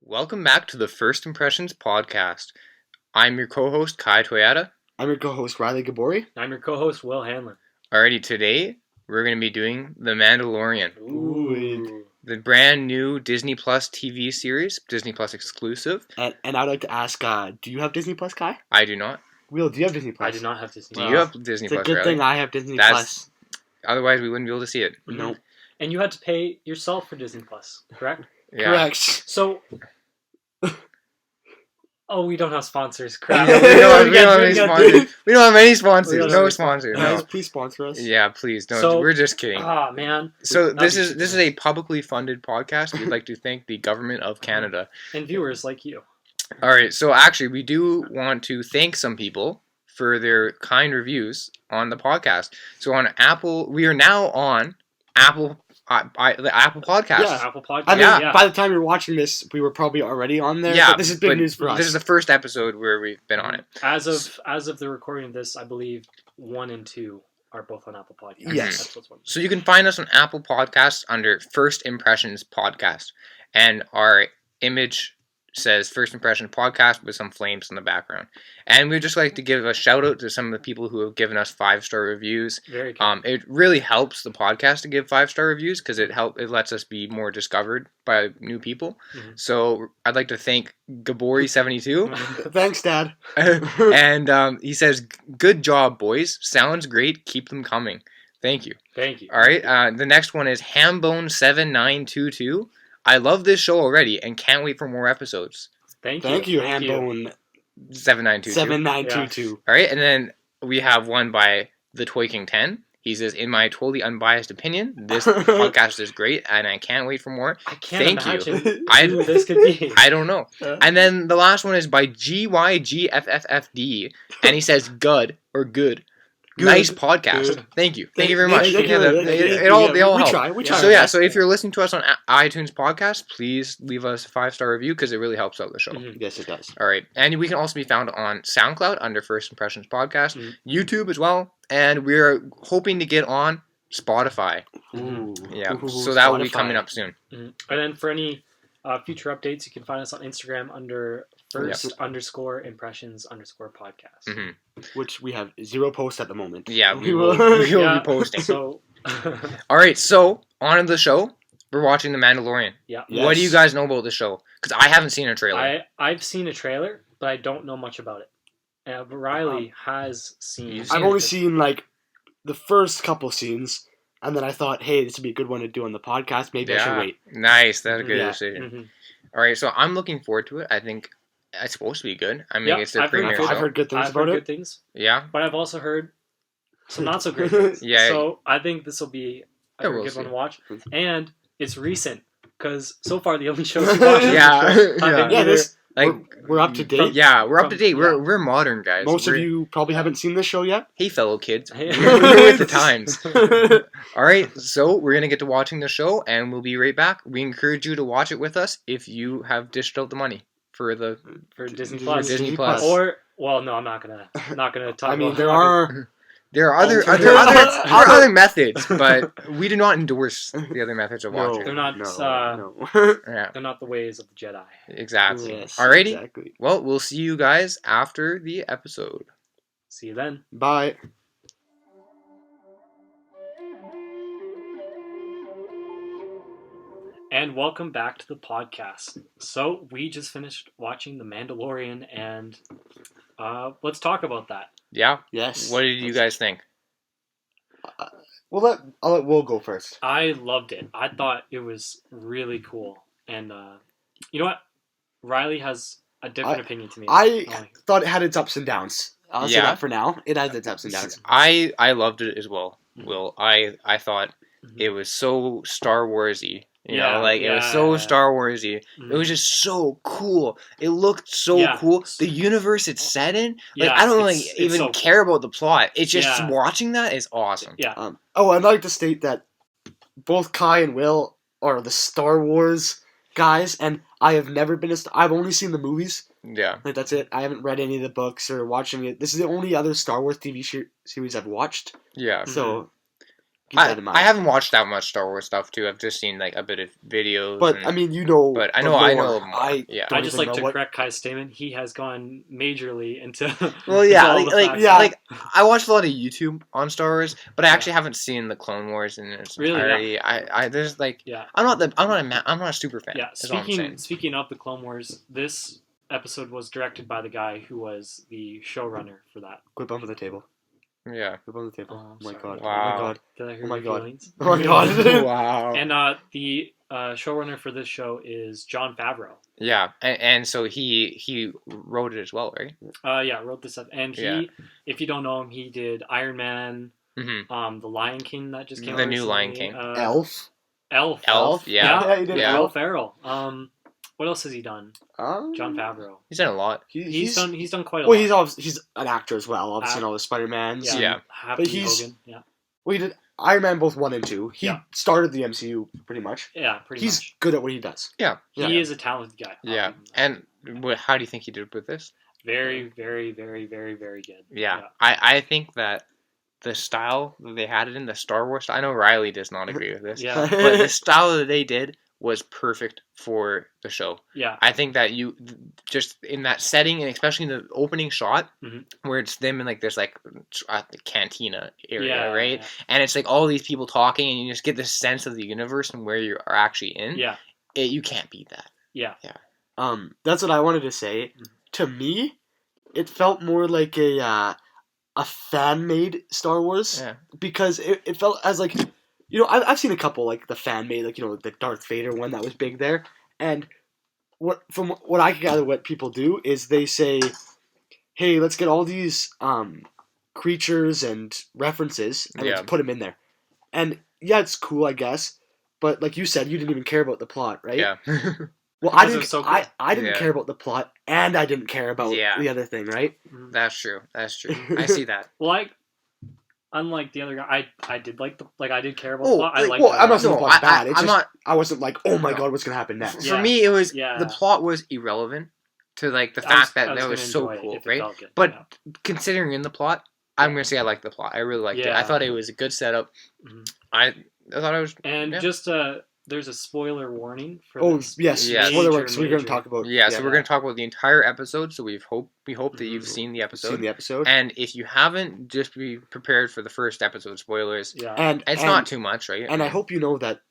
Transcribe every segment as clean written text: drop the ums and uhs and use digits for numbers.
Welcome back to the First Impressions podcast. I'm your co-host, Kai Toyota. I'm your co-host, Riley Gabori. I'm your co-host, Will Hanlon. Alrighty, today we're going to be doing The Mandalorian. Ooh. The brand new Disney Plus TV series, Disney Plus exclusive. And I'd like to ask, do you have Disney Plus, Kai? I do not. Will, do you have Disney Plus? I do not have Disney Do Plus. you have Disney It's a Plus, good Riley? thing I have Disney That's- Plus. Otherwise, we wouldn't be able to see it. No. And you had to pay yourself for Disney Plus, correct? Yeah. Correct. So... Oh, we don't have sponsors. We Crap. don't have any sponsors. We don't have any sponsors. We don't have No any sponsors. Guys, No. please sponsor us. Yeah, please don't. So- We're just kidding. Ah, man. So That'd this be is a publicly funded podcast. We'd like to thank the government of Canada. And viewers like you. All right, so actually, we do want to thank some people for their kind reviews on the podcast. So on Apple, we are now on Apple, the Apple Podcast. Yeah. Apple Podcast. I mean, Yeah. by the time you're watching this, we were probably already on there. Yeah, but this is big but news for us. This is the first episode where we've been on it. As of the recording of this, I believe 1 and 2 are both on Apple Podcasts. Yes. That's what's one. So you can find us on Apple Podcasts under First Impressions Podcast, and our image says First Impression Podcast with some flames in the background. And we'd just like to give a shout out to some of the people who have given us 5-star reviews. Very cool. It really helps the podcast to give 5-star reviews because it lets us be more discovered by new people. Mhm. So I'd like to thank Gabori72, Thanks, Dad. and he says, "Good job, boys. Sounds great. Keep them coming. Thank you." Thank you. All right. The next one is Hambone7922. I love this show already and can't wait for more episodes. Thank you. Thank you, Handbone 7922. 7922. All right, and then we have one by the Toy King 10. He says, "In my totally unbiased opinion, this podcast is great, and I can't wait for more." I can't Thank you. imagine I- who this could be. I don't know. And then the last one is by GYGFFFD, and he says, "Good" or "good." Good. Nice podcast. Good. Thank you. Thank you very much. Thank you. Yeah, they all We help. try. We try. So yeah, so if you're listening to us on iTunes podcast, please leave us a 5-star review because it really helps out the show. Mhm. Yes, it does. All right, and we can also be found on SoundCloud under First Impressions Podcast, Mhm. YouTube as well, and we're hoping to get on Spotify. Ooh. Yeah, Ooh, so that will be Spotify. coming up soon. Mhm. And then for any future updates, you can find us on Instagram under first_impressions_podcast. hmm Which we have 0 posts at the moment. Yeah, we will. will Yeah. be posting. So, All right, so on to the show. We're watching The Mandalorian. yeah. Yes. What do you guys know about the show? Because I haven't seen a trailer. I've seen a trailer, but I don't know much about it. But Riley has seen. You've I've seen only it. seen like the first couple scenes, and then I thought, hey, this would be a good one to do on the podcast. Maybe I should Yeah, wait. nice. That's a good Yeah. decision. Mhm. All right, so I'm looking forward to it. I think it's supposed to be good. I mean, Yeah, it's their I've heard premiere good- show. I've heard good things I've about heard it. good things, Yeah, but I've also heard some not so great things. Yeah. So I think this will be a Yeah, very we'll good see. one to watch, and it's recent because so far the only shows we watched. yeah, have yeah. been Yeah, either- this Like we're up to date. Yeah, we're up to From- date. yeah. We're modern guys. Most of We're- you probably haven't seen this show yet. Hey, fellow kids. Hey. We're with the times. All right, so we're gonna get to watching the show, and we'll be right back. We encourage you to watch it with us if you have dished out the money for the for Disney for Plus. Disney Plus. Or well, no, I'm not gonna talk. I mean, about there are. There are other methods, but we do not endorse the other methods of watching. They're not, No. Yeah, They're not the ways of the Jedi. exactly. Yes, Alrighty. Exactly. Well, we'll see you guys after the episode. See you then. Bye. And welcome back to the podcast. So we just finished watching The Mandalorian, and let's talk about that. Yeah. Yes. What did you guys think? I'll let Will go first. I loved it. I thought it was really cool, and you know what? Riley has a different opinion to me. I thought it had its ups and downs. I'll say Yeah. that for now. It has its ups and downs. I loved it as well. Will I thought Mhm. it was so Star Warsy. You Yeah, know, like it was yeah, so yeah. Star Warsy. Mhm. It was just so cool. It looked so Yeah. cool. The universe it's set in, like Yeah, I don't it's- like it's even so care about the plot. It's just Yeah. watching that is awesome. Yeah. I'd like to state that both Kai and Will are the Star Wars guys, and I have never been I've only seen the movies. Yeah. Like that's it. I haven't read any of the books or watching it. This is the only other Star Wars TV series I've watched. Yeah. Mm-hmm. So keep that in mind. I haven't watched that much Star Wars stuff too. I've just seen like a bit of videos. But and, I mean, you know. but I the know lore. more. I Yeah. don't I just even like to know what- correct Kai's statement. He has gone majorly into. Well, yeah, into all the like facts. yeah. like I watched a lot of YouTube on Star Wars, but I Yeah. actually haven't seen the Clone Wars in its Really, entirety. I there's like Yeah. I'm not a super fan. Yeah. Is all I'm saying. Speaking of the Clone Wars, this episode was directed by the guy who was the showrunner for that. Quit bumping the table. Yeah. Quit bumping the table. Oh, Oh my sorry. god. Wow. Oh my god. Did I hurt Oh my your God. feelings? Oh my god. Wow. And the showrunner for this show is Jon Favreau. Yeah, and so he wrote it as well, right? Yeah, wrote this up, and he, Yeah. if you don't know him, he did Iron Man, Mm-hmm. the Lion King that just came The out new Lion recently, King. Elf. Elf, yeah. Yeah, he did Yeah. Will Elf. Ferrell. What else has he done? Jon Mm. Favreau. He's done a lot. He's done quite a Well, lot. he's an actor as well. Obviously, in all the Spider-Mans. Yeah, Yeah. Happy But he's- Hogan. Yeah, Well, he did Iron Man both 1 and 2. He Yeah. started the MCU pretty much. yeah, pretty He's much. good at what he does. Yeah. He is a talented guy. Yeah, and how do you think he did with this? Very, very, very, very, very good. Yeah. I think that the style that they had it in, the Star Wars style, I know Riley does not agree with this, Yeah, but the style that they did was perfect for the show. yeah, I think that you just in that setting, and especially in the opening shot, Mhm. where it's them in like this like the cantina area, yeah, right? And it's like all these people talking, and you just get this sense of the universe and where you are actually in. Yeah, You can't beat that. yeah, That's what I wanted to say. To me, it felt more like a fan-made Star Wars Yeah. because it felt as like, you know, I've seen a couple like the fan-made, like, you know, the Darth Vader one that was big there, and from what I can gather, what people do is they say, hey, let's get all these creatures and references and Yeah. let's put them in there, and yeah, it's cool, I guess, but like you said, you didn't even care about the plot, right? Yeah. Well, Because I it didn't. was so cool. I didn't Yeah. care about the plot, and I didn't care about Yeah. the other thing, right? Mhm. That's true. That's true. I see that. Well, unlike the other guy, I did like I did care about Oh, the plot. I like, liked well, I'm not saying No, the plot's bad. It's I'm just not. I wasn't like, oh my No. god, what's gonna happen next? Yeah. For me, it was Yeah. the plot was irrelevant to like the I was- fact that I that gonna was so enjoy it cool, if it right? felt good, But yeah. considering in the plot, I'm gonna say I liked the plot. I really liked it. I Yeah. thought it was a good setup. Mhm. I thought it was. And yeah. just there's a spoiler warning for Oh this. yes, Yeah. spoiler alert. So we're Major. gonna talk about. Yeah, so we're gonna talk about the entire episode. So we hope that you've Mhm. seen the episode. seen the episode, And if you haven't, just be prepared for the first episode spoilers. Yeah. and It's and, not too much, right? And I hope you know that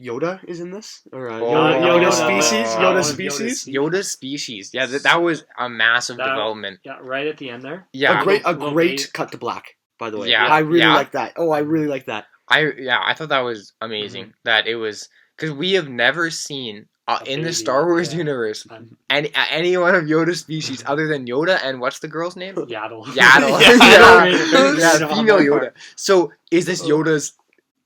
Yoda is in this, or Oh, Yoda Yoda. species. Oh, Yoda Yoda species. Yoda's species. Yeah, that was a massive That- development. Yeah, right at the end there. Yeah, A great Little great babe. cut to black. By the way, Yeah. I really Yeah. like that. Oh, I really like that. I thought that was amazing. Mm-hmm. That it was because we have never seen A in the baby, Star Wars yeah. universe Um, any one of Yoda's species other than Yoda and what's the girl's name? Yaddle. Yaddle. Yeah. Yeah, female Yoda. So is this Yoda's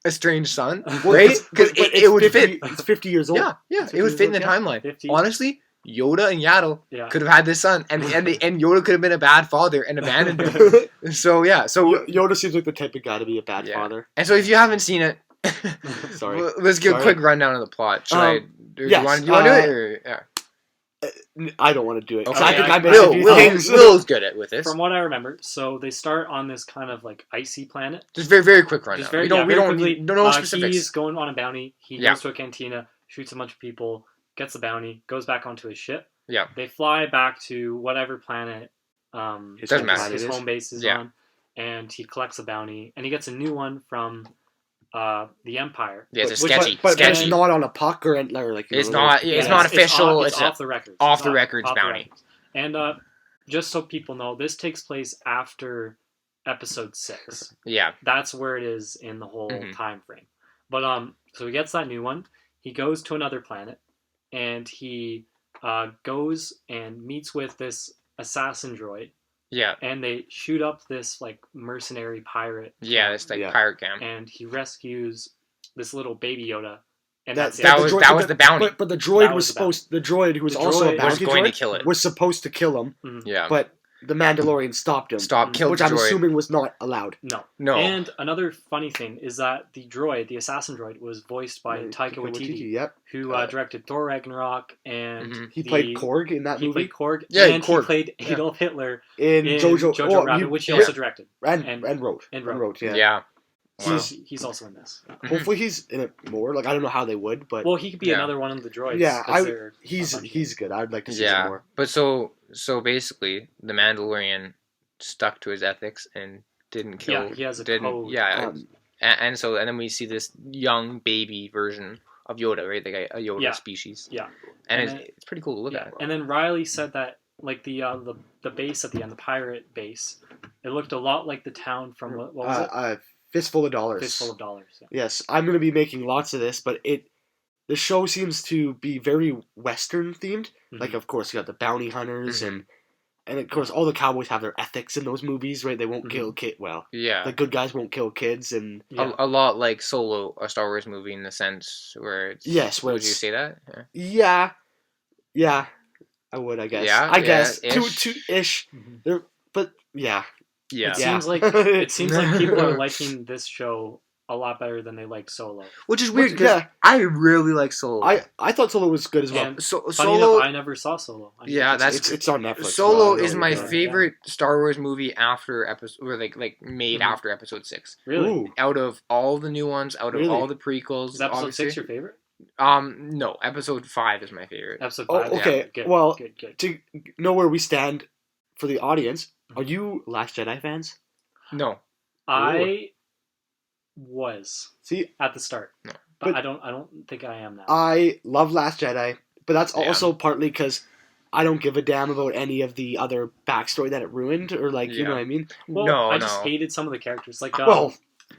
estranged son, right? Because But it would 50, fit. It's 50 years old. Yeah, it 50 would years fit in the old, yeah. timeline. 50. Honestly, Yoda and Yaddle Yeah. could have had this son, and Yoda could have been a bad father and abandoned him. So yeah, so Yoda seems like the type of guy to be a bad Yeah. father. and so if you haven't seen it, Sorry. let's give Sorry. a quick rundown of the plot. Should I? Do yes, you want to do it? Or, yeah. I don't want to do it. 'cause Okay. I think I missed Will- a few Will, things. Will's good at with this. From what I remember, so they start on this kind of like icy planet. Just very quick rundown. Just very, we don't very quickly. need no He's specifics. going on a bounty. He Yeah. goes to a cantina, shoots a bunch of people, gets the bounty, goes back onto his ship. Yeah. They fly back to whatever planet His Doesn't matter. planet his is. home base is Yeah. on, and he collects a bounty, and he gets a new one from the Empire. Yeah, it's Which- sketchy. But sketchy. it's not on a puck or like. It's not- Yeah, it's not official, It's it's off the records. off It's the records off the bounty. records. And just so people know, this takes place after episode 6. Yeah. That's where it is in the whole Mhm. time frame. But so he gets that new one. He goes to another planet, and he goes and meets with this assassin droid, Yeah. and they shoot up this like mercenary pirate. Yeah. camp, It's like Yeah. pirate camp. and he rescues this little baby Yoda, and That- that's That it. was droid- that but was the- the bounty. But the droid That was was the bounty. supposed. The droid, who was The also a droid was bounty going to droid, kill it. was supposed to kill him, Yeah. but the Mandalorian stopped him. Stop. Killed which the I'm droid. assuming was not allowed. No. No. And another funny thing is that the droid, the assassin droid, was voiced by Taika Waititi, Yep. who Uh, directed Thor Ragnarok, and Mhm. He played Korg in that He movie. played Korg, Yeah, and Korg. he played Yeah. Adolf Hitler in in Jojo Rabbit, which he also directed. and and- wrote. and And wrote. wrote. Yeah. Yeah. Wow. He's also in this. Hopefully he's in it more. Like I don't know how they would, but Well, he could be Yeah. another one of the droids. yeah, 'cause they're a bunch of he's good. I'd like to see some Yeah, more. but so basically, the Mandalorian stuck to his ethics and didn't kill. Yeah, he has a didn't, code. Yeah, Um, and then we see this young baby version of Yoda, right? Like a Yoda Yeah. species. Yeah. and, And it's pretty cool to look Yeah, at. and then Riley said that like the base at the end, the pirate base, it looked a lot like the town from what was it? Fistful of Dollars. Fistful of Dollars. Yeah. Yes, I'm going to be making lots of this, but the show seems to be very Western themed. Mhm. Like, of course, you got the bounty hunters, and of course, all the cowboys have their ethics in those movies, right? They won't kill kid. Well, Yeah, the good guys won't kill kids, and Yeah. a lot like Solo, a Star Wars movie, in the sense where it's. Yes, where would you it's- say that? Yeah. yeah, I would, I guess. Yeah, I guess ish. two ish. Mhm. But yeah, Yeah. It Yeah. seems like people are liking this show a lot better than they like Solo. Which is weird Which- because yeah. I really like Solo. I thought Solo was good as well. And So Funny Solo. enough, I never saw Solo. I Yeah, think that's- It's on Netflix. Solo so I is know my you're good. favorite Star Wars movie after episode, or like made Mhm. after Episode 6. really. Ooh. Out of all the new ones, out of Really? all the prequels, Is episode obviously. 6 your favorite? No, Episode 5 is my favorite. Episode Oh, 5. okay. Good, Well, good. to know where we stand for the audience, are you Last Jedi fans? No, I was See, at the start, No. but But- I don't think I am now. I love Last Jedi, but that's Yeah. also partly because I don't give a damn about any of the other backstory that it ruined, or like, you Yeah. know what I mean? well, no, I just no. hated some of the characters. Like, Well,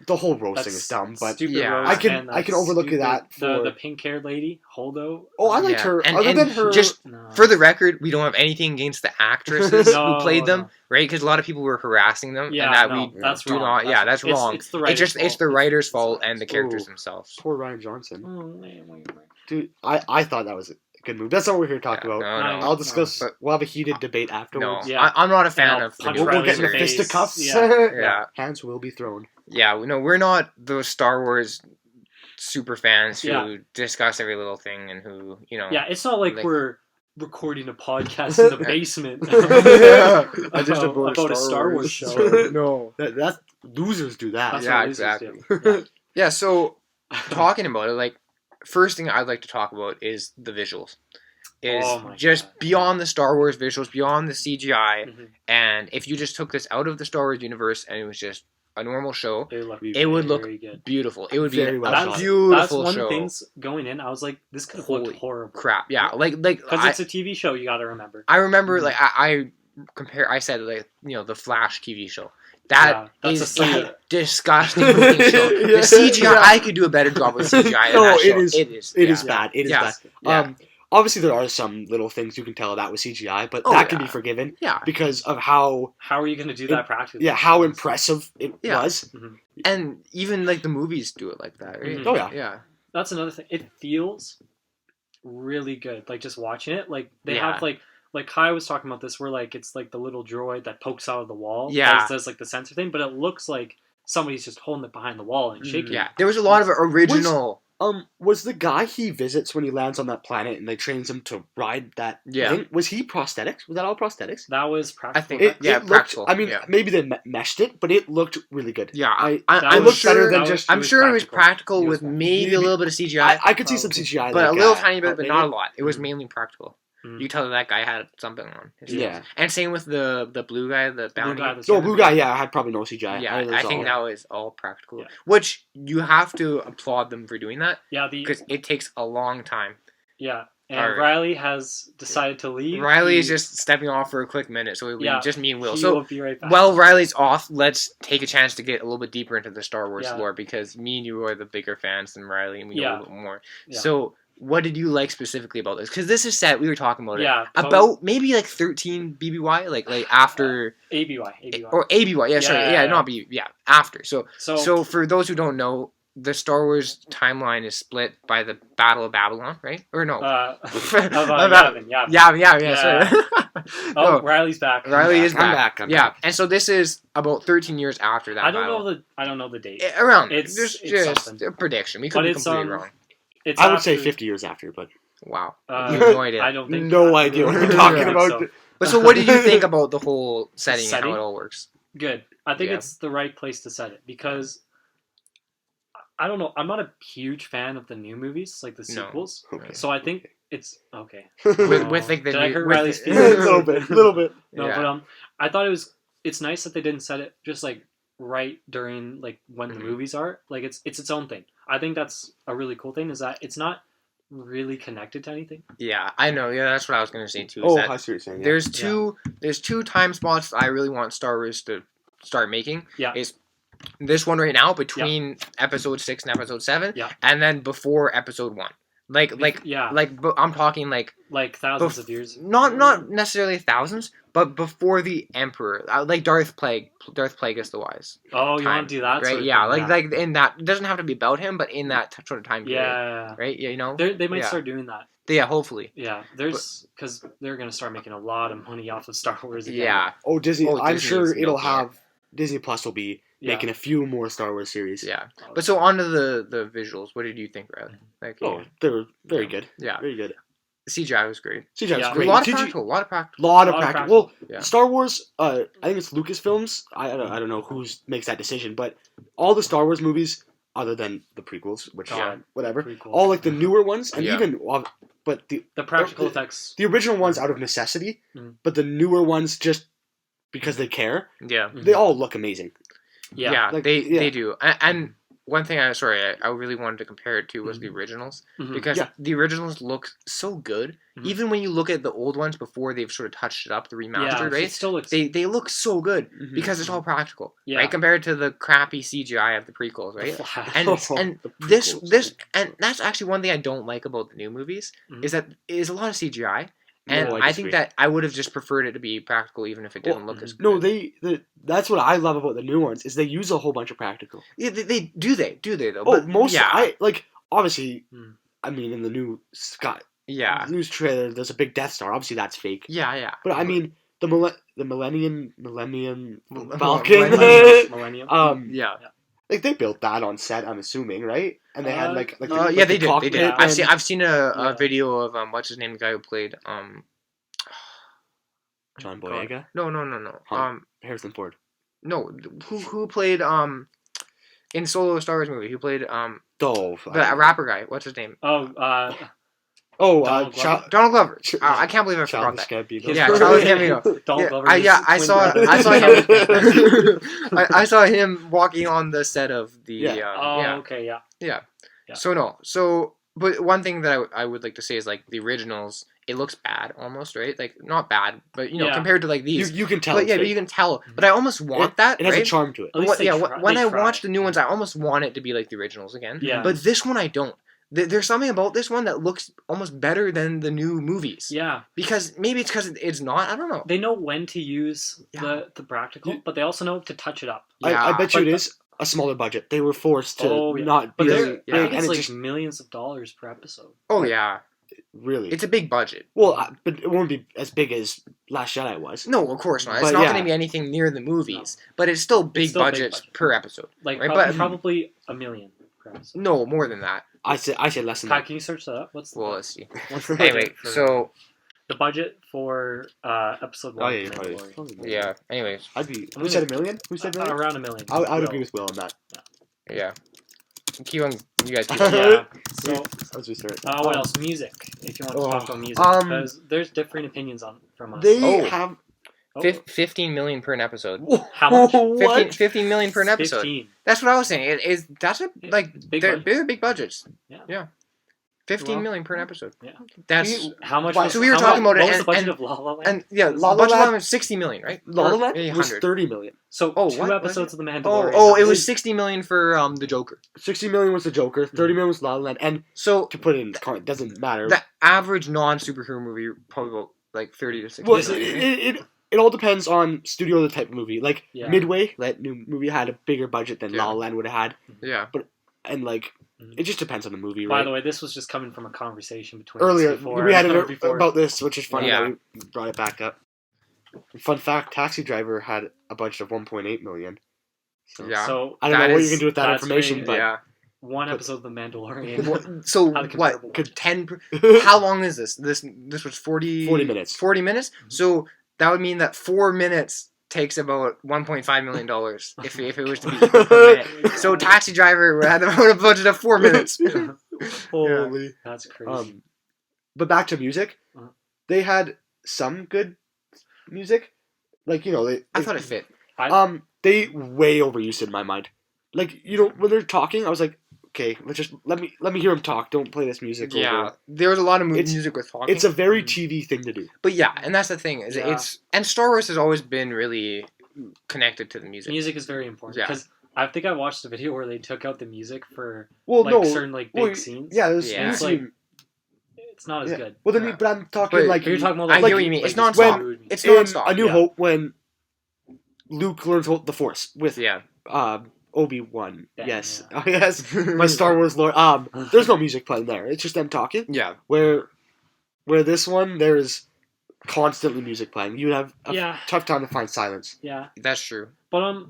the whole roasting that's is dumb, but stupid Yeah. Rose I can- and I can that overlook stupid- that for- the pink-haired lady, Holdo. oh, I liked Yeah. her. And- other and than her, just- No. For the record, we don't have anything against the actresses No, who played them, no. right? Because a lot of people were harassing them, Yeah, and that no, we that's do wrong. not. Yeah, that's wrong. It's the writer's It's fault. the writer's It's fault the and the writer's characters Ooh. themselves. poor Ryan Johnson, fault. dude. I thought that was a good move. That's not what we're here to talk Yeah, about. no, no. I'll discuss. But- We'll have a heated debate No, afterwards. Yeah. I'm not a fan And I'll of the punch new We'll get Riley in in the the series. fisticuffs. face. Yeah. Hands will be thrown. Yeah, no, we're not those Star Wars super fans who Yeah. discuss every little thing and who, Yeah, it's not like Like- we're recording a podcast in the basement Yeah. I just about a Star Wars show. no. That's losers do that. That's Yeah, what losers exactly. do. Yeah, so Yeah. talking about it, like, first thing I'd like to talk about is the visuals. Is Oh my just God. beyond the Star Wars visuals, beyond the CGI, Mhm. and if you just took this out of the Star Wars universe and it was just a normal show, It looked it would look very good. beautiful. It would be Very a well That's, shot. beautiful that's one show. of the things going in. I was like, this could have looked Holy horrible. Crap, yeah, like Because I, it's a TV show, you got to remember. I remember, Mhm. like I compare. I said, like, you know, the Flash TV show. That Yeah, that's is a a sad- disgusting looking show. Yeah. The CGI, Yeah. I could do a better job with CGI. No, than that it show. is- It is. It yeah. is bad. It is Yeah. bad. Yeah. Obviously, there are some little things you can tell that was CGI, but Oh, that can yeah. be forgiven Yeah, because of how How are you going to do that practically? how impressive it Yeah. was. and even like the movies do it like that, right? Mhm. Oh yeah. Yeah, That's another thing. It feels really good. Like just watching it, like they Yeah. have like Kai was talking about this, where like it's like the little droid that pokes out of the wall. Yeah. that does like the sensor thing, but it looks like somebody's just holding it behind the wall and shaking. yeah. There was a lot of original. Was the guy he visits when he lands on that planet and they trains him to ride that Yeah. thing? Was he prosthetics? Was that all prosthetics? That was practical. I think- effect. Yeah, looked, practical, I mean, yeah. maybe they meshed it, but it looked really good. Yeah, I That I'm it looked sure. better than that just. I'm sure it was practical It was with practical. maybe a little bit of CGI, I could see some Probably. CGI, but like, a little tiny bit, but updated. not a lot. It was Mhm. mainly practical. Mhm. You tell that guy had something on. his face. Yeah. and same with the blue guy, the bounty. guy that's- No, blue guy. Yeah, I had probably no CGI. Yeah, It was I think all- that was all practical. Yeah. Which you have to applaud them for doing that Yeah, because it takes a long time. yeah. And Alright. Riley has decided to leave. Riley is He- just stepping off for a quick minute, so it'll be Yeah, just me and Will. he So will be right back. while Riley's off, let's take a chance to get a little bit deeper into the Star Wars Yeah. lore because me and you are the bigger fans than Riley, and we know a Yeah. little bit more. Yeah. So what did you like specifically about this? Because this is set. We were talking about it. Yeah, About maybe like 13 BBY, like after ABY. or ABY. Yeah, sorry. Yeah, Yeah. not B. Yeah, after. So So for those who don't know, the Star Wars timeline is split by the Battle of Babylon, right? Or no? of About- Yavin, yeah. Yeah. Sorry. Oh, No, Riley's back. Riley is I'm back. back, I'm yeah, back. and so this is about 13 years after that. I don't battle. know the date. Around. It's- It's it's just something. a prediction. We could But be it's, completely wrong. It's I would say after- 50 years after, but Wow. Uh, You have no idea. I don't think. no I idea what really you're don't talking think about. so. But so, what did you think about the whole setting, and Setting? how it all works? Good. I think Yeah. it's the right place to set it because I don't know. I'm not a huge fan of the new movies, like the No. sequels. Okay. So I think it's okay. With like the Did I new, hurt with Riley's the- feelings? little bit. No, Yeah. but I thought it's nice that they didn't set it just like right during like when the Mhm. movies are. Like it's its own thing. I think that's a really cool thing is that it's not really connected to anything. Yeah, I know. Yeah, that's what I was gonna say too. Is Oh, that I see what you're saying. Yeah. there's two time spots I really want Star Wars to start making. Yeah. Is this one right now between episode 6 and episode 7, Yeah. and then before episode 1. Yeah, I'm talking like thousands of years. not necessarily thousands, but before the Emperor, like Darth Plagueis the Wise. Oh, you time, want to do that? right? Sort of Yeah, thing, like in that, it doesn't have to be about him, but in that sort of time period. yeah. Right? Yeah, you know. They might Yeah. start doing that. Yeah, hopefully. Yeah, there's because they're gonna start making a lot of money off of Star Wars. Again. Yeah, Oh, Disney. Oh, I'm Disney sure is it'll milking it. have Disney Plus will be Yeah. making a few more Star Wars series. yeah. But so on to the visuals. What did you think, Riley? Like, Oh, they were very Yeah. good. yeah, Very good. CGI was great. CGI was Yeah. great. A lot of Did you- practical. A lot of practical. lot of Lot of practical. Well, Yeah. Star Wars. I think it's Lucasfilms. I don't know who makes that decision, but all the Star Wars movies, other than the prequels, which Yeah. whatever, Pretty cool. all like the newer ones, and Yeah. even but the practical the- effects. the original ones out of necessity, Mhm. but the newer ones just because they care. Yeah. They all look amazing. Yeah. Like, they yeah. do. And one thing I really wanted to compare it to was the originals, Mhm. because Yeah. the originals look so good. Mhm. Even when you look at the old ones before they've sort of touched it up, the Yeah, remastered, it right? still looks. They look so good Mhm. because it's all practical, Yeah. right? Compared to the crappy CGI of the prequels, right? Flash. And and The this prequels. and that's actually one thing I don't like about the new movies Mhm. is that it is a lot of CGI, and No, I I disagree. think that I would have just preferred it to be practical, even if it didn't look as good. No, that's what I love about the new ones is they use a whole bunch of practical. Yeah, they do though. Oh, but most yeah, I like obviously. Hmm. I mean, in the new Scott yeah, news trailer, there's a big Death Star. Obviously, that's fake. yeah. But I mean, the Millennium Millennium- Falcon. Millennium. Yeah. Like they built that on set, I'm assuming, right? And they had like Yeah, they the did. cockpit They did. I've and- seen a Yeah. video of what's his name, the guy who played John God. Boyega, No. Huh. Harrison Ford. No. Who played in Solo Star Wars movie? Who played Oh, the rapper guy? What's his name? Oh, Donald Donald Glover. Donald Glover. Ch- I can't believe I forgot Childish that. Gambino. Yeah, Childish Gambino. Donald Yeah, Glover. I is saw twin I saw brother. him. I saw him walking on the set of the. Yeah. Oh, yeah. okay, yeah. Yeah. But one thing that I would like to say is like the originals. It looks bad almost, right? Like not bad, but Yeah. compared to like these. You can tell. But it's yeah, but fake. you can tell. But I almost want that. It has right? a charm to it. At least they When they I try. watch the new ones, I almost want it to be like the originals again. Yeah. But this one, I don't. There's something about this one that looks almost better than the new movies. Yeah, Because maybe it's because it's not. I don't know. they know when to use Yeah. the practical, You- but they also know to touch it up. Yeah. I bet you But it is a smaller budget. They were forced to Oh, yeah. not But be they're, as yeah. I big, think and it's it like just millions of dollars per episode. Oh yeah, really. it's a big budget. Well, but it won't be as big as Last Jedi was. No, of course not. It's But not yeah. going to be anything near the movies, but it's still big still big budgets budget. per episode. Like Right, prob- but- probably $1 million per episode. No, more than that. I say less than Pat, that. can you search that up? What's the, Well, let's see. what's the budget Anyway, for- so the budget for episode 1 Oh yeah, of you're Mandalorian? probably. yeah. Anyways, I'd be. I'm Who said $1 million? Who said $1 million? Around $1 million. I would Will. agree with Will on that. yeah. Keep on. You guys keep on. Yeah. So, As we start. what else? Music. If you want to Oh, talk about music, because there's differing opinions from us. They Oh. have. Oh, 15 million per an episode. How much? 15 million per an episode. 15. That's what I was saying. That's a like Big they're budget. big budgets. Yeah. 15 Well, million per an episode. Yeah. That's How much? Why- Was, so we were how talking much, about it, What was the and- budget of La La Land? and yeah, La La budget Land- line was 60 million, right? La La Or Land maybe was 100. 30 million. So Oh, two what? episodes of The Oh, Mandalorian. it was 60 million for the Joker. 60 million was the Joker. 30 million was La La Land. And So to put it in, it doesn't matter. the average non-superhero movie probably about like 30 to 60 Well, million. it all depends on studio, the type of movie. Like Yeah. Midway, that new movie had a bigger budget than Yeah. La La Land would have had, Yeah. and like Mhm. it just depends on the movie. By Right? the way, this was just coming from a conversation between Earlier, us before. we had it before. about this, which is funny Yeah. that we brought it back up. Fun fact: Taxi Driver had a budget of 1.8 million. So, Yeah. So I don't That know what is- you can do with that that's information, crazy. but Yeah. one episode of The Mandalorian. So How to what? comparable. Could 10? How long is this? This was 40. 40 minutes. 40 minutes. Mm-hmm. So that would mean that 4 minutes takes about $1.5 million if it was to be equal per minute. So Taxi Driver had about a budget of 4 minutes. Holy. That's crazy. But back to music, they had some good music, like I thought it fit. they way overused it in my mind. Like when they're talking, I was like, okay, let me hear them talk. Don't play this music. Yeah, there was a lot of music with talking. It's a very TV thing to do. But yeah, and that's the thing is and Star Wars has always been really connected to the music. Music is very important Yeah. because I think I watched a video where they took out the music for certain big scenes. Yeah, It's like it's not as good. Well, then, but I'm talking But you're talking about I like, get what you mean. It's like non-stop. It's in non-stop. A New Hope when Luke learns the Force with Obi-Wan. Ben, Yes, yeah. yes, my Star Wars lore. There's no music playing there. It's just them talking. Yeah. Where this one there is constantly music playing. You would have a tough time to find silence. Yeah, That's true. but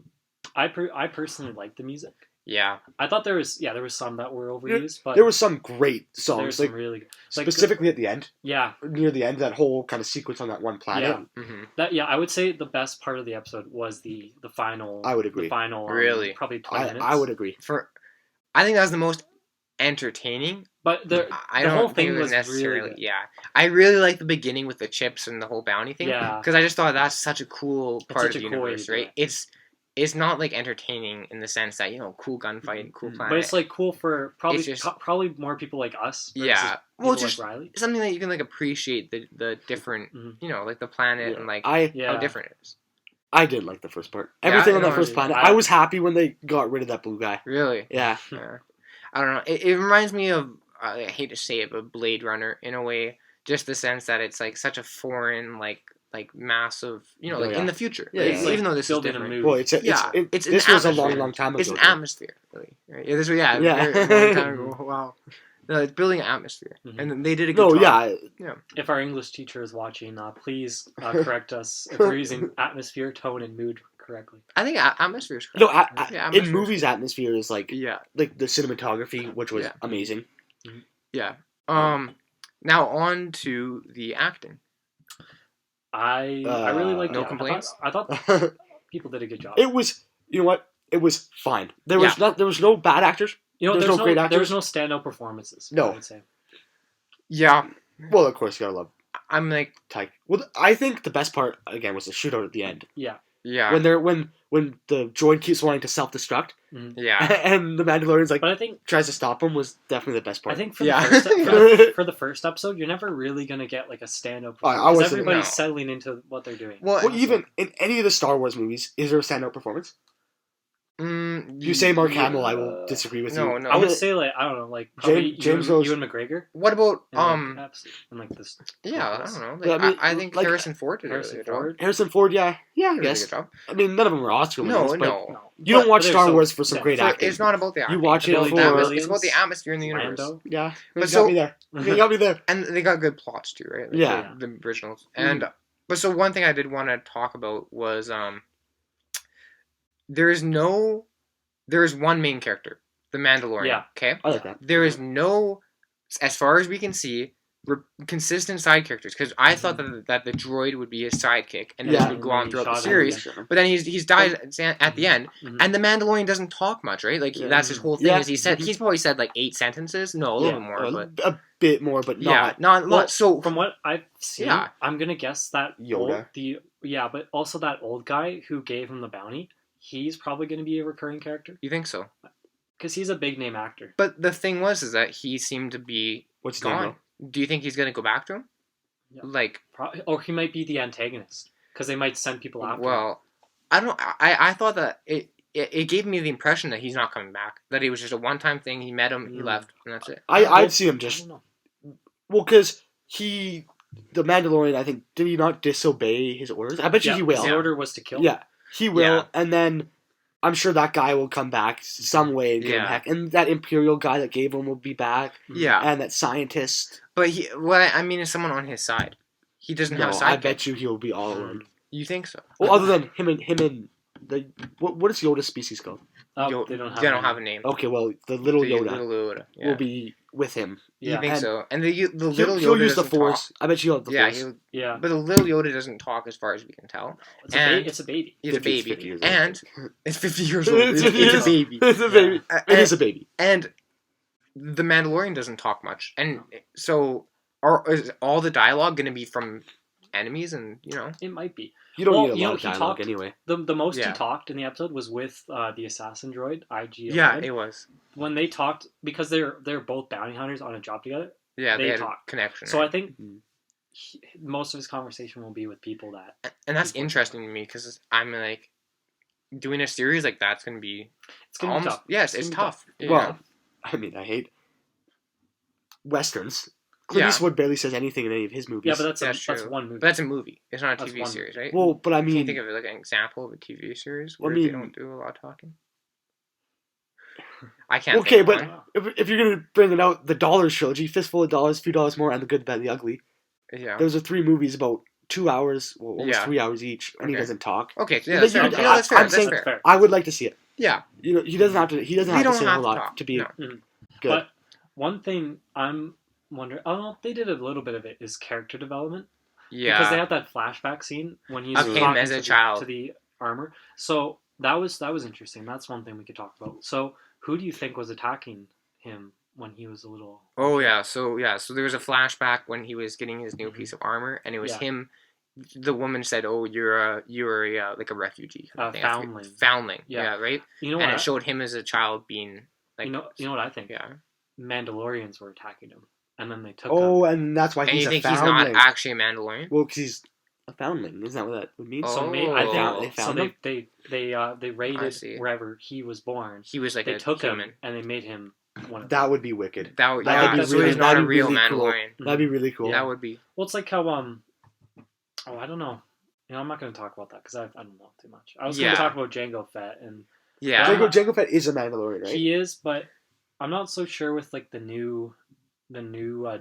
I personally like the music. Yeah. I thought there was some that were overused, but There was some great there's songs, some like really good. specifically at the end, Yeah, near the end, that whole kind of sequence on that one planet. yeah. Mm-hmm. I would say the best part of the episode was the final. I would agree. The final, Really? probably 20 minutes. I would agree. I think that was the most entertaining. But the don't whole think thing it was necessarily. really good. Yeah, I really like the beginning with the chips and the whole bounty thing. Yeah. Because I just thought that's such a cool part of such the a cool way universe, to do right? it. It's not like entertaining in the sense that cool gunfight, cool planet. But it's like cool for probably It's just- probably more people like us. versus Yeah. people Well, just like Riley. something that you can like appreciate the different, Mhm. like the planet Yeah. and like Yeah. how different it is. I did like the first part. Yeah, Everything on no, that first yeah. planet. I was happy when they got rid of that blue guy. Really. Yeah. Yeah. I don't know. It reminds me of I hate to say it, but Blade Runner in a way. Just the sense that it's like such a foreign like massive, Oh, yeah. in the future. Yeah, Like, yeah. even though this is Building a different. movie. Well, it's It's this an was a atmosphere. long time ago. It's an though. atmosphere, really. Right? Yeah, Yeah. very long time ago. Wow. No, it's building an atmosphere, Mhm. and they did a good No, job. yeah. If our English teacher is watching, please correct us if we're using atmosphere, tone, and mood correctly. I think atmosphere is correct. No, Yeah, in atmosphere. movies, atmosphere is like Yeah, the cinematography, which was Yeah. amazing. yeah. Now on to the acting. I really liked No it. complaints? I thought people did a good job. It was, you know what? It was fine. There was no bad actors. There's no great actors? There's no standout performances. No. I would say. Yeah, Well, of course, you gotta love I'm like, Tyke. Well, I think the best part again was the shootout at the end Yeah. yeah, when the droid keeps wanting to self-destruct yeah. and the Mandalorian's like But I think tries to stop him was definitely the best part. I think for Yeah. for the first episode, you're never really gonna get like a standout. I Because wasn't- everybody's no. settling into what they're doing. Well, even in any of the Star Wars movies, is there a standout performance? You say Mark Hamill, I will disagree with No, you. no. I would say like I don't know, like probably James Ewan McGregor. What about And like this. Yeah, I don't know. Yeah, Like, I I mean, think like, Harrison Ford did a Harrison really good job. Ford. Harrison Ford, yeah, I He did a guess. good job. I mean, none of them were Oscar No, winners, but no. you don't watch they're Star so- Wars for some yeah. great So acting. it's not about the acting. You watch it it's for about it's about the atmosphere in the universe. Lando. yeah. But You so- got me there. You got me there. And they got good plots too, right? Like Yeah. the originals. And but so one thing I did want to talk about was there is one main character, the Mandalorian. Yeah. Okay. I like that. There is no, as far as we can see, consistent side characters. Because I thought that the droid would be his sidekick, and Yeah. this would go on throughout the Shot him, series. But then he's died at the end, Mhm. and the Mandalorian doesn't talk much, right? Like Yeah. that's his whole thing. Yeah. Is he's probably said like 8 sentences, no, a little bit more, but a bit more, but yeah, not. not Well, so. From what I've seen, Yeah. I'm gonna guess that Yoda. but also that old guy who gave him the bounty, he's probably gonna be a recurring character You think so? because he's a big name actor. But the thing is that he seemed to be What's his name, gone. Do you think he's gonna go back to him? Yeah. Like, Or he might be the antagonist because they might send people after him. well, I don't. I thought that it gave me the impression that he's not coming back. That it was just a one-time thing. He met him, he left, and that's it. I'd see him I just don't know. well because the Mandalorian. I think did he not disobey his orders? I bet you he will. His order was to kill. Yeah, he will, Yeah. and then I'm sure that guy will come back some way and give him Yeah. heck. And that Imperial guy that gave him will be back, Yeah, and that scientist. but what I mean is someone on his side. He doesn't No, have a I sidekick. bet you he'll be all alone. You think so? Well, other than him and the what is Yoda's species called? Oh, Yo- they don't have a name. Okay, well the little The Yoda Little Yoda. Yeah. will be with him. You think And so? And the little He'll Yoda use the doesn't Force. talk. I bet he'll have the Yeah, Force. Yeah. but the little Yoda doesn't talk as far as we can tell. It's a baby. He's a 50 baby, 50 years old. and it's 50 years old. It's It's a baby. It's a baby. It is a baby. And the Mandalorian doesn't talk much, and so is all the dialogue going to be from enemies? And It might be. You don't Well, need a you lot know, of he dialogue talked- anyway. The most Yeah. he talked in the episode was with the assassin droid, IG. yeah, it was. When they talked, because they're both bounty hunters on a job together. Yeah, They had talk. a connection. So right? I think Mhm. most of his conversation will be with people that. And that's people- interesting to me because I'm like doing a series like that's going to be It's gonna be almost tough. yes, It's it's gonna be tough. Yeah. Well, I mean, I hate westerns. Clint Yeah. Eastwood barely says anything in any of his movies. Yeah, but that's That's that's true. one movie. But that's a movie. It's not a That's TV one series, right? well, but I Can you mean, think of like an example of a TV series Well, where I they mean- don't do a lot of talking? I can't. okay, think of but one. if you're gonna bring it out, the Dollars trilogy, Fistful of Dollars, Few Dollars More, and The Good, the Bad, the Ugly. Yeah. Those are 3 movies about 2 hours, well, almost Yeah. 3 hours each, and he Okay. doesn't talk. Okay. But Yeah, that's you- fair. I- Yeah, that's fair. I'm That's saying- fair. fair. I would like to see it. Yeah. You know, he doesn't have to. He doesn't They have to don't say a have whole to lot talk. to be No. good. But one thing I'm wondering, they did a little bit of it, is character development. Yeah. Because they have that flashback scene when he's Of him talking as a to child. to the armor. So that was interesting. That's one thing we could talk about. So who do you think was attacking him when he was a little? Oh yeah. So there was a flashback when he was getting his new piece of armor, and it was Yeah. him. The woman said, "Oh, you're like a refugee, kind of thing. I forget- Foundling. Foundling. Yeah. Yeah. Right. You know And what? it showed him as a child being like. you know what I think? Yeah. Mandalorians were attacking him, and then they took Oh, him. and that's why And he's you a think he's foundling. not actually a Mandalorian? Well, because he's a foundling. Isn't that what that would mean? Oh. So I They think found so. him? They raided see. wherever he was born. He was like They a took human. him and they made him one of them. That would be wicked. That would That'd yeah. be So really- he's not a that'd be real really cool. Mandalorian. That'd be really cool. That would be. Well, it's like how I don't know. I'm not going to talk about that because I don't know too much. I was going Yeah. to talk about Jango Fett, and Yeah. Jango Fett is a Mandalorian, right? he is, but I'm not so sure with like the new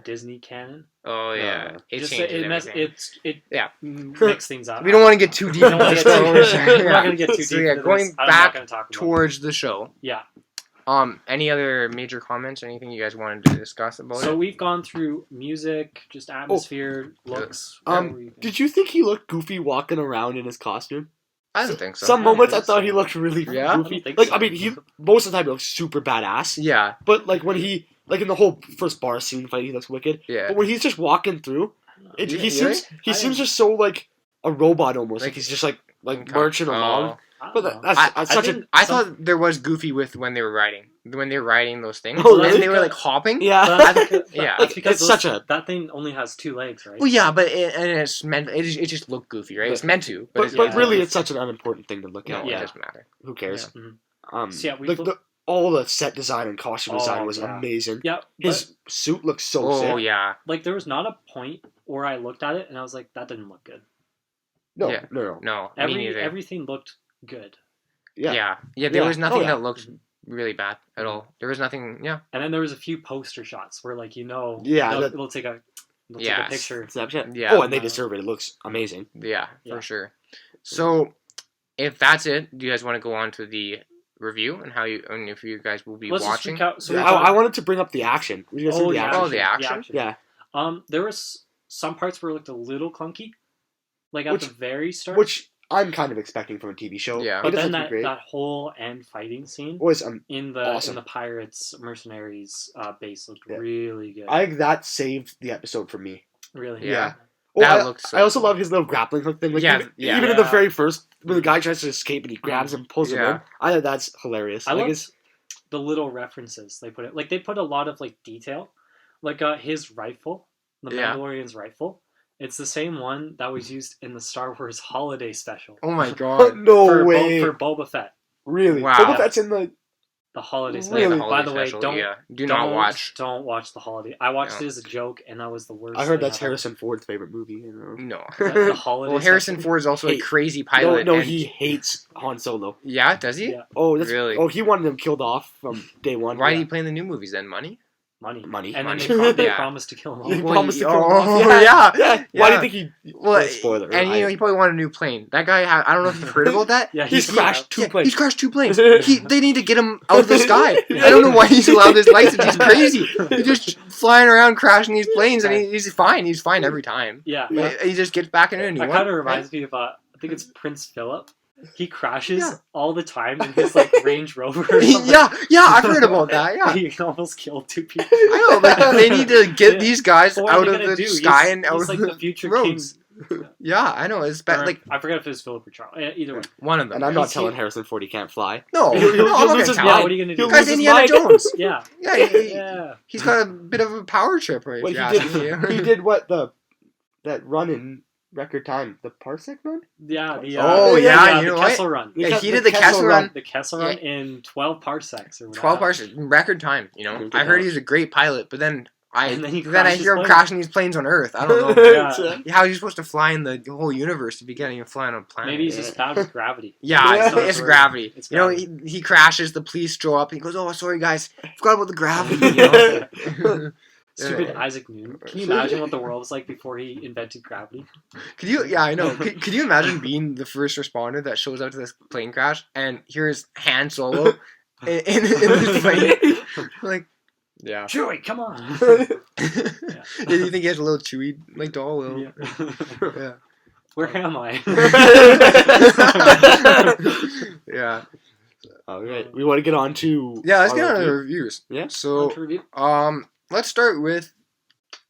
Disney canon. Oh yeah. It Just changes everything. it Yeah. mix things up. We don't want to get too deep We don't into wanna the get Star too- Wars. We're not going to get too deep. So yeah, into going this. I'm not back gonna talk about towards the show. it. Yeah. Any other major comments or anything you guys wanted to discuss about So it? we've gone through music, just atmosphere, looks. Did you think he looked goofy walking around in his costume? I don't think so. Some I don't moments I think thought so. he looked really Yeah? I goofy. don't think Like so. I mean, he most of the time he looks super badass. Yeah. But like when he like in the whole first bar scene fight, he looks wicked. Yeah. But when he's just walking through, Yeah, he really? seems I seems just so like a robot almost. Like, Like- he's just like Okay. marching Oh. along. I But don't know. that's such a I thought there was Goofy with when they were riding those things. Oh, And really? they were like hopping. yeah. But that's because, Yeah. that's because It's such a- that thing only has 2 legs, right? Well, yeah, but it's meant. It just looked goofy, right? It's meant to, But, it's but yeah. really, it's such an unimportant thing to look no, at. it Yeah. doesn't matter. Who cares? Mhm. So, yeah, we all the set design and costume Oh, design was yeah. amazing. Yeah, His suit looks so Oh sick. yeah, like there was not a point where I looked at it and I was like, that didn't look good. No, Yeah. no. no, me neither. Everything looked good. Yeah, there Yeah. was nothing Oh, yeah. that looked really bad at all. There was nothing. Yeah, And then there was a few poster shots where like Yeah, they'll, that- they'll take a Yes. picture. Snapchat. Yeah. Oh, and they deserve it. It looks amazing. yeah, Yeah. for sure. So, if that's it, do you guys want to go on to the review and if you guys will be Let's watching? just recap. So Yeah, we talked- I wanted to bring up the action. Would you guys see the action? Oh, the action? Yeah. There was some parts where it looked a little clunky, like at Which- the very start. Which I'm kind of expecting from a TV show. Yeah. It but doesn't then look great. that whole end fighting scene was in the awesome. pirates mercenaries base looked Yeah. really good. I think that saved the episode for me. really. Yeah. Oh, That looks so I also cool. love his little grappling hook thing. Like Yeah, even, yeah. even in the Yeah. very first, when the guy tries to escape and he grabs him, and pulls him Yeah. in. I think that's hilarious. I Like, love it's- the little references they put it. Like they put a lot of like detail, like his rifle, the Yeah. Mandalorian's rifle. It's the same one that was used in the Star Wars Holiday Special. Oh my god. no for, way. for Boba Fett. Really? Wow. Boba Fett's in the. The Holiday Special. Really? By the way, Special, don't do not watch. Don't watch the Holiday. I watched No. it as a joke, and that was the worst. I heard thing that's ever. Harrison Ford's favorite movie. You know? No. The Holiday. Well, Harrison Special. Ford's also a Hey, crazy pilot. No, and- he hates Han Solo. Yeah, does he? Yeah. Oh, that's Really? Oh, he wanted him killed off from day one. Why yeah. did he play in the new movies then? Money? Money. And then then they Yeah. promised to kill him He all. Well, promised to oh, kill him off. yeah. Why do Yeah. you think he? Well, spoiler. and he probably wanted a new plane. That guy, I don't know if you've heard about that. Yeah, He's crashed two planes. He's crashed 2 planes. They need to get him out of the sky. Yeah. I don't know why he's allowed this license. He's crazy. He's just flying around crashing these planes, and he's fine. He's fine every time. Yeah. Yeah. He just gets back in a new That one. kind of reminds me of, I think it's Prince Philip. He crashes Yeah. all the time in his like Range Rover. Or something. yeah, I've heard about that. Yeah, He almost killed 2 people. I know. Like, they need to get these guys But what are out they of gonna the do? sky He's- and out he's of like the the future roads. Yeah, I know. It's bad. Or, Like I forget if it was Philip or Charles. Either way. one of them. And I'm not He's- telling Harrison Ford he can't fly. No, He'll- no, he'll I'm not lose gonna his tell Yeah, mind. him. what are you gonna do? He'll Guy's lose his Indiana mind. Jones. Yeah. Yeah, Yeah. he's got a bit of a power trip, right? Well, if you he ask did. me. He did what that run in record time, the Parsec run. Yeah. The, Oh, yeah, you the know what? Kessel Run. Yeah, he did the Kessel Run. The Kessel Run in 12 parsecs or whatever. 12 hours, record time. You know, Record I heard time. he's a great pilot, but then And then he then I crashes hear him planes. crashing these planes on Earth. I don't know. Yeah. How are you supposed to fly in the whole universe if you can't even fly on a planet? Maybe he's just bad with gravity. Yeah, Yeah. it's gravity. It's You know, gravity. he crashes. The police show up. He goes, "Oh, sorry guys, forgot about the gravity." You know? Stupid Yeah. Isaac Newton. Can you imagine what the world was like before he invented gravity? Could you? Yeah, I know. Could you imagine being the first responder that shows up to this plane crash and here's Han Solo in this plane? Like, yeah. Chewie, come on. Did you think he has a little Chewy like doll? Little, Yeah. yeah. Where am I? Yeah. All right, we want to get on to Yeah, let's our get on to review. the reviews. Yeah. So, To review? let's start with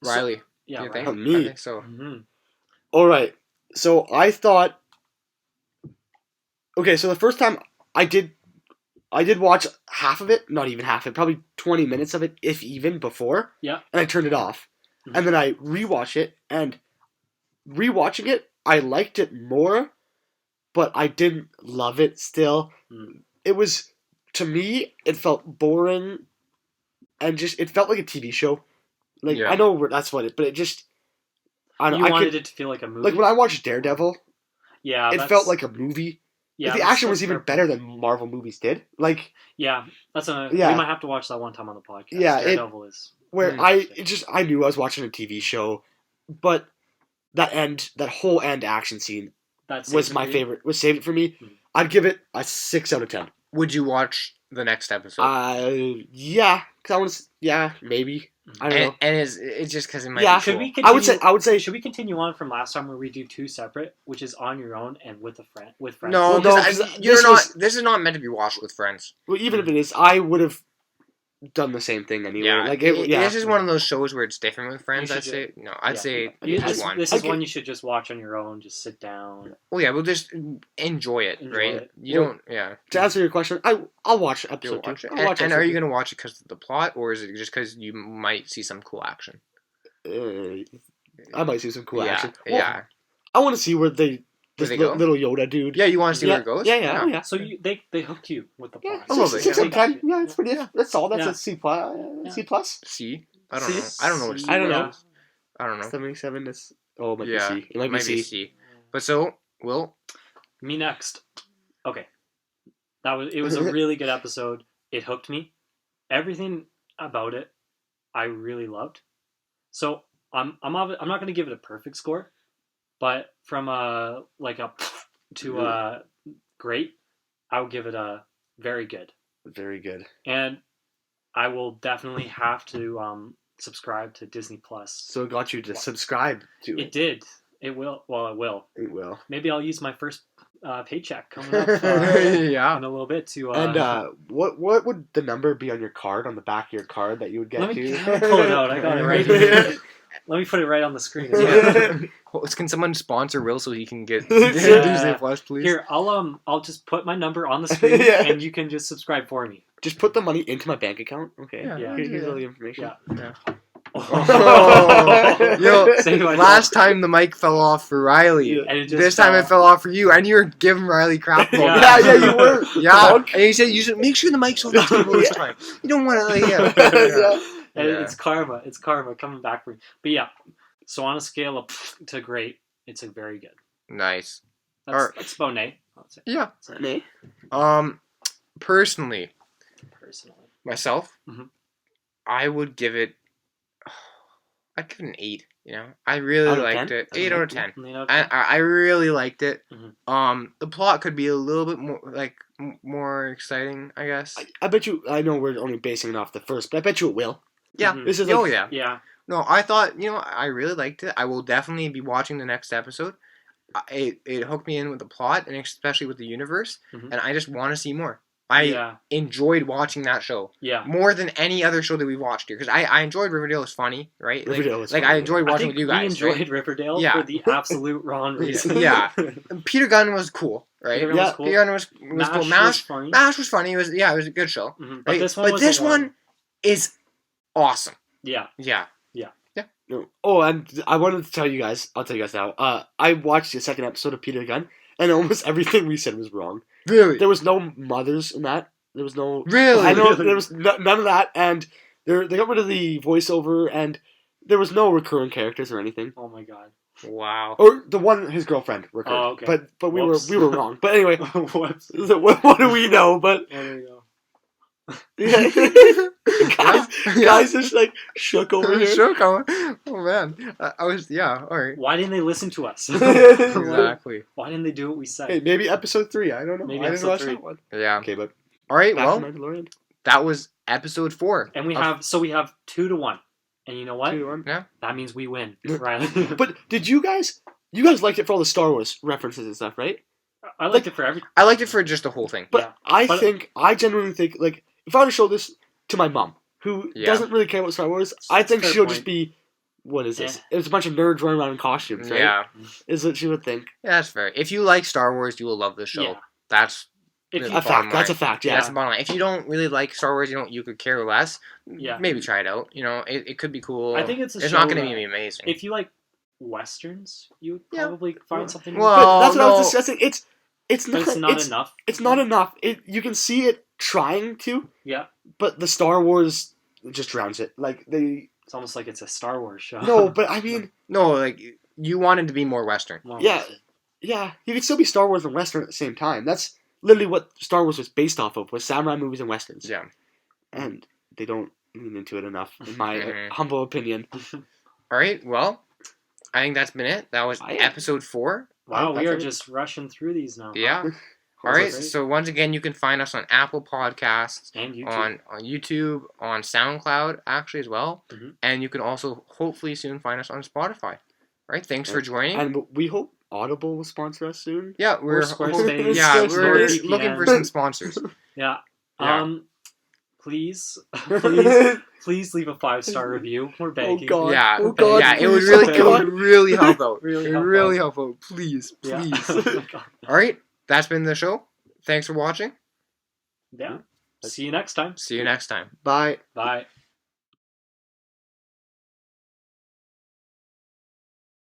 Riley. Yeah, do you right. think? Me. Okay, so, Mhm. All right, so I thought. Okay, so the first time I did watch half of it, not even half of it, probably 20 minutes of it, if even before. Yeah. And I turned it off, Mhm. and then I rewatched it, and rewatching it, I liked it more, but I didn't love it still. Mm. It was, to me, it felt boring, and just it felt like a TV show. Like Yeah. I know that's what it, but it just I don't. You I wanted could, it to feel like a movie. like when I watched Daredevil, yeah, it felt like a movie. yeah, the that's action was a even fair better point. than Marvel movies did. Like Yeah, that's a. Yeah. We might have to watch that one time on the podcast. Yeah, Daredevil is. where Interesting. I knew I was watching a TV show, but that whole end action scene That's was my favorite. Was saved it for me. Mhm. I'd give it a 6 out of 10. would you watch the next episode? Yeah, because I want to. Yeah, maybe. I don't know. and it's just because it might Yeah. be Should cool. we continue? I would say Should we continue on from last time where we do 2 separate, which is on your own and with a friend? With friends. No, Well, no, 'cause you're this not. was- This is not meant to be watched with friends. Well, even if it is, I would have done the same thing anyway. Yeah, Like this is one of those shows where it's different with friends. You I'd should say no. I'd yeah. say You- just this, one. this is Okay. one you should just watch on your own. Just sit down. Well, yeah, we'll just enjoy it, Enjoy right? it. You Well, don't. Yeah, To answer your question, I'll watch you'll episode watch 2. it. I'll watch And are episode you gonna watch it because of the plot, or is it just because you might see some cool action? 2. I might see some cool yeah, action. Well, yeah, I want to see where this they go? little Yoda dude. yeah. You want to see yeah, where it goes? Yeah. Oh, yeah. So they hooked you with the Yeah, plot. a little six, bit, 6 yeah. out of 10. Yeah, it's pretty. That's all. That's Yeah. a C plus. Yeah. C plus. C. I don't C? know. I don't know what C I don't was. know. I don't know. 77 is. Oh, it might Yeah, be C. It might be C. But so, Will, Me next. Okay, it was a really good episode. It hooked me. Everything about it, I really loved. So I'm not going to give it a perfect score, but from a to a great, I would give it a very good. Very good. And I will definitely have to subscribe to Disney Plus. So it got you to subscribe to It it. did. It will. Well, it will. It will. Maybe I'll use my first paycheck coming up yeah. in a little bit to. And what would the number be on your card, on the back of your card that you would get Let me to? pull it out. I got it right here. Let me put it right on the screen. As well. Well, can someone sponsor Will so he can get Yeah. Disney Plus, please? Here, I'll just put my number on the screen, Yeah. and you can just subscribe for me. Just put the money into my bank account. Okay. Yeah. Here's all the information. Yeah. Oh. Yo, Say what I last time the mic fell off for Riley. Yeah. And it just This time it fell off for you, and you were giving Riley crap. about Yeah. it. Yeah, you were. Yeah, Punk. and you said you should make sure the mic's on the table this Yeah. time. You don't want to, like, yeah. Yeah. And Yeah. it's karma. It's karma coming back for me. But yeah, so on a scale of to great, it's a very good. Nice. That's about an A. I'll say. Yeah. Me? Personally, Personally. myself, Mhm. I would give it. I'd give it an 8. You know, I really Out of liked 10? it. 8 out of 10. I I really liked it. Mhm. The plot could be a little bit more more exciting, I guess. I bet you. I know we're only basing it off the first, but I bet you it will. Yeah. Mhm. This is Oh like yeah. Yeah. No, I thought I really liked it. I will definitely be watching the next episode. It hooked me in with the plot and especially with the universe, Mhm. and I just want to see more. I enjoyed watching that show Yeah. more than any other show that we watched here because I enjoyed Riverdale. It's funny, right? Riverdale is like funny, I enjoyed I watching think with you we guys. enjoyed right? Riverdale Yeah. for the absolute wrong reason. Yeah. Peter Gunn was cool, right? Peter Gunn was cool. Peter Gunn was cool. was Mash funny. Mash was funny. It was a good show. Mhm. Right? But this one is awesome. Yeah. Yeah. No. Oh, and I wanted to tell you guys. I'll tell you guys now. I watched the second episode of Peter Gunn, and almost everything we said was wrong. Really? There was no mothers in that. There was no. Really? I know there was none of that, and they got rid of the voiceover, and there was no recurring characters or anything. Oh my god. Wow. Or the one, his girlfriend recurred. Oh, okay. But Whoops. we were wrong. But anyway, Whoops. what do we know? But There you go. guys just like shook over here. Shook. Oh man. I was all right. Why didn't they listen to us? Exactly. Why didn't they do what we said? Hey, maybe episode 3. I don't know. Maybe I didn't episode watch 3. that one. Yeah. Okay, but All right. back Well, to Mandalorian. that was episode 4. And we of- have 2 to 1. And you know what? 2-1. That means we win, Riley. But did you guys liked it for all the Star Wars references and stuff, right? I liked it for every. I liked it for just the whole thing. But Yeah. I genuinely think, like, if I were to show this to my mom, who Yeah. doesn't really care about Star Wars, I think Fair she'll point. just be, what is this? Yeah. It's a bunch of nerds running around in costumes, right? Yeah. Is what she would think. Yeah, that's fair. If you like Star Wars, you will love this show. Yeah. That's If the you, A bottom fact. That's a line. fact, yeah. That's the bottom line. If you don't really like Star Wars, you could care less. Yeah. Maybe try it out. it could be cool. I think it's a It's show not going to that be amazing. if you like westerns, you would Yeah. probably find something. Well, But that's what I no. was discussing. It's but not, it's not enough. It's not enough. You can see it trying to, Yeah, but the Star Wars just drowns it. Like, they... it's almost like it's a Star Wars show. No, but I mean... No, like you wanted to be more Western. Well, Yeah. Yeah, you can still be Star Wars and Western at the same time. That's literally what Star Wars was based off of, was samurai movies and Westerns. Yeah. And they don't lean into it enough, in my Mhm. humble opinion. All right. Well, I think that's been it. That was episode 4. Wow, we That's are it. just rushing through these now. Yeah. All That's right. great. So once again, you can find us on Apple Podcasts, And YouTube. on YouTube, on SoundCloud actually as well, Mhm. and you can also hopefully soon find us on Spotify. All right. Thanks for joining. And we hope Audible will sponsor us soon. Yeah, we're Squarespace, yeah we're Squarespace. looking for some sponsors. Yeah. Yeah. Please leave a 5-star review. We're begging. God. Yeah, Oh, God, yeah, it would please, really, oh, it God. would really help out. Really It help would really out. help out. Please, Yeah. please. Oh my God. All right, that's been the show. Thanks for watching. Yeah. See you next time. See you next time. Bye. Bye.